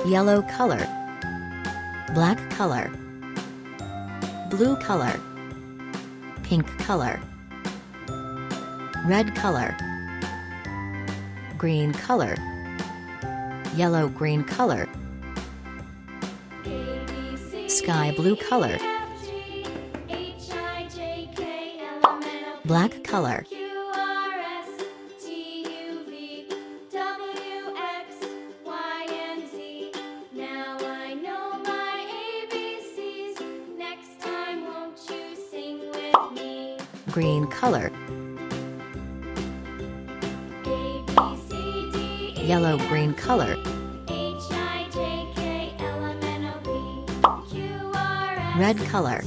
yellow color, black color, blue color, pink color, red color, green color, yellow-green color, sky blue color, black color, green color, yellow-green color, red color,